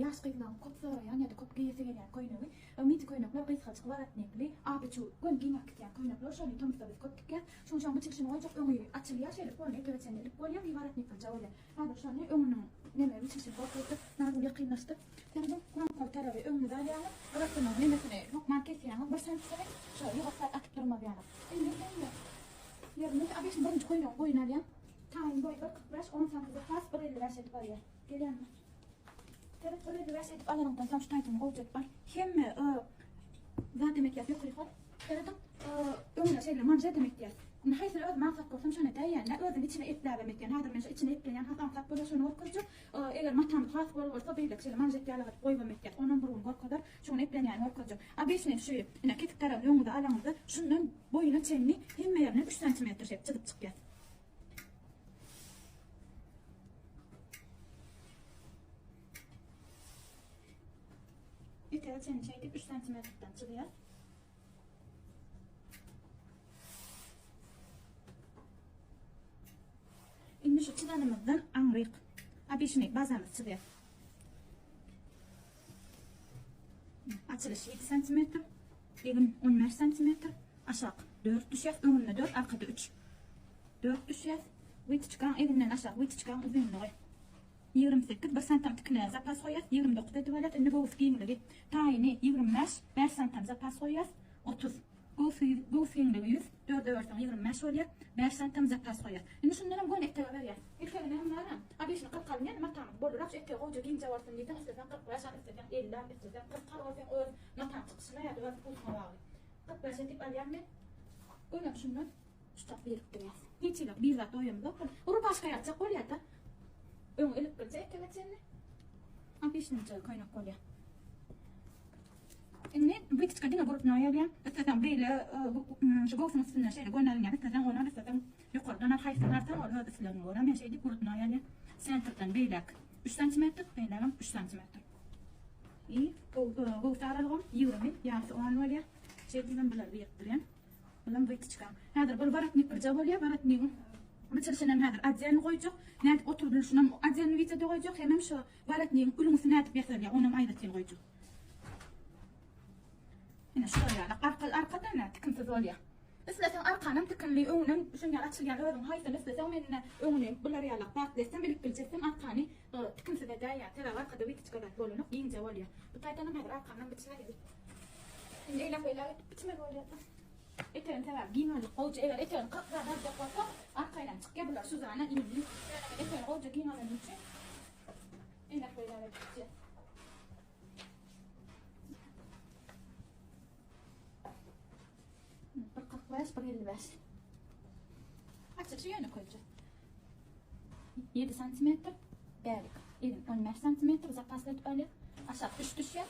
yaş qıylan kopsara yani da kop giyse yani koynavi mit koynaklar qıysa çıqvarat nekli abiçu gon ginak ya koynaklar şöyle tomsa biz kop tikya şun bu çıkışın oycuk ömü açılya şeyle böyle göçenlik böyle vivarat nekli jawla hada şöyle ömünün neme bir çıkışın koptu narul yaqinlaştı terdim kuran koltara ve ömü da yani bırakın nemesine yok market yani baştan sonra şöyle hafta akıp durma yani yarın abiçin ben koynak koynar ya time boy bak brush on sanırım fast böyle verset var ya gelen mi evet böyle verset alalım da sonuç taytım olacak var hem zaten demek yok yukarı evet ömür şeyle manca demek ya من حيث الأرض ما فكر فمشان تايا لا أرض اللي تشنا إبلا بمكان هذا من شيء تشنا إبلا يعني هذا فكر ولا شنو وكذا إلى المطعم خاص ولا طبيعي لك شيء ما جت على قوي بمكان ونمبر وكذا شنو إبلا يعني وكذا أبيش نمشي إن كيف ترى اليوم ده على مدة شنو بوي نتشني هم يبني 3 سنتيمتر شيء تدق İhtiyacın şeydi 3 santimetreden çıkıyor. İndi şu çıdanımızdan anrıyık. Abişini bazamız çıkıyor. Açılış 7 santimetre. Egin 15 santimetre. Aşağı 4 düşüyor. Önüne 4, arkada 3. 4 düşüyor. Vit çıkan eginden aşağı vit çıkan uzunluğu. 28 1 santim tıkına zapas koyas 29 tuvalet indi bu fiyinligi tayini 25 5 santim zapas koyas 30 bu fiyinligi 100 4 örtün 25 oluyor 5 santim zapas koyas indi şundan gön ekte veriyor ilkene hemen abişni 40 kalın matam boluraq ekte hoca gin jawartın diye istefen 40 yaşan istefen 50 istefen 40 kalın ör matam çıksına ya da bu havalı 40 yaşan tip alyanne gönüm şundan stop bir duruyor hiç yok bir zat oyumda uru başka yapacak oluyor da ön elip kılacak eklemeçeni. Abişni kaynak kolya. İnne bu çıkardığına grup nayalya. Zaten böyle şu gofun üstüne şeyle gönderlen zaten ona zaten yukarıdan hayfanlar tam orada falan var ama şeydi grup nayalya. Center'dan beylek 3 cm beylekam 3 cm. İyi. Bu tarafım 20 ya soğan var ya. Şeyden böyle bir yaptırayım. Bundan bu çıkan. Hadi bu varak ne kırca var ya varak ne مثلا هذا أجزاء نغيجو نات أطول شنو أجزاء نبيت نغيجو خيمم شو ولكن كل مثنات بيثر يعون معيدة نغيجو هنا شو يعني أرقى أنا تكن في ذوليا بس لا أرقى أنا تكن لي أونن شنو يعني أتصل يعني هذا هاي ثلاثة ثومن أونن بلا ريال باق لسه بلك بالجسم أرقاني تكن في بداية ترى أرقى دويت تكذا بقوله نف ين زوليا بطايت أنا هذا أرقى أنا بتساعد إن إلا بتسمع وليا إنت ترى جينا القوج إيه إنت نقطع هذا القطع أرقينا قبل سوزانا إنجلي إنت القوج جينا لنجى إنك ولا لنجى برقق باش بري اللباس أكثر شيء أنا كل 7 سنتيمتر بالك إذن 15 سنتيمتر زقاس لتقالي أشاف تشتشيا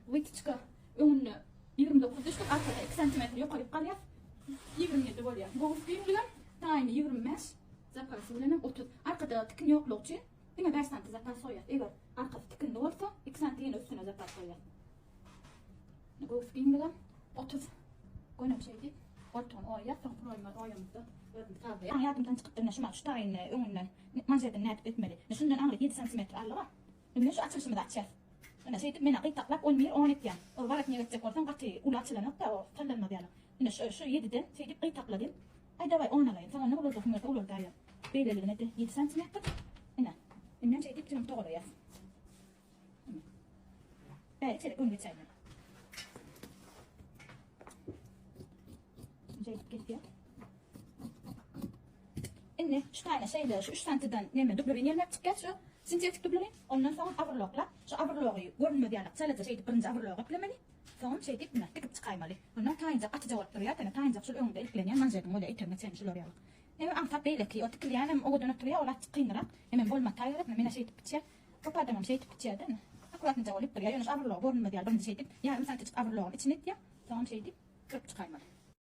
ويتشكا أون 29 düştük arkada 2 cm yukarı kalıyor 27 oluyor bu filmler tane 25 zakar söylenen 30 arkada tıkın yokluğu için yine 5 cm zakar soyar eğer arkada tıkın da olsa 2 cm üstüne zakar soyar bu filmler 30 koyun şeydi orton oya sonra oyamızda tabii hayatımdan çıkıp da şuna ştayn önünden manzeden net etmeli şundan anlık 7 cm Allah ne şu açılışımı da açacağız أنا شيء من عقيد تقلب أول أونت يعني وبعدني أتذكر قلتي ولا أتصل أنا بتاع فلا المدينة إن شو يدين شيء قيد تقلب أي دواء أونا لا فما نقول له فما تقولوا الداية بيل اللي نده 7 سنتيمتر هنا إن شيء تبتم تقوله يا بقى شيء يكون بتساعدنا جيد كيف يا إنه شتاينا شيء ده شو سنتدان نعمل دبلرين يلا تكشف سنتيتك دبلرين قلنا فهم أفرلوق لا شو أفرلوقي قرن مديالك ثلاثة شيء برنز أفرلوق قبل مني فهم شيء تبنا تكب تقايم عليه قلنا تاين زق أتجاوب طريات أنا تاين زق شو اليوم ده الكلين يعني منزل مولا إيتر متين شو لوريالك نعم أم تبيلك يا تكلي أنا موجود أنا طريقة ولا تقين رق من بول ما تايرت من شيء تبتيا وبعد ما شيء تبتيا ده أكلات نجاوب طريقة يعني شو أفرلوق قرن مديال برنز شيء تب يعني مثلا تجيب أفرلوق إتش نت يا فهم شيء تب تقايم عليه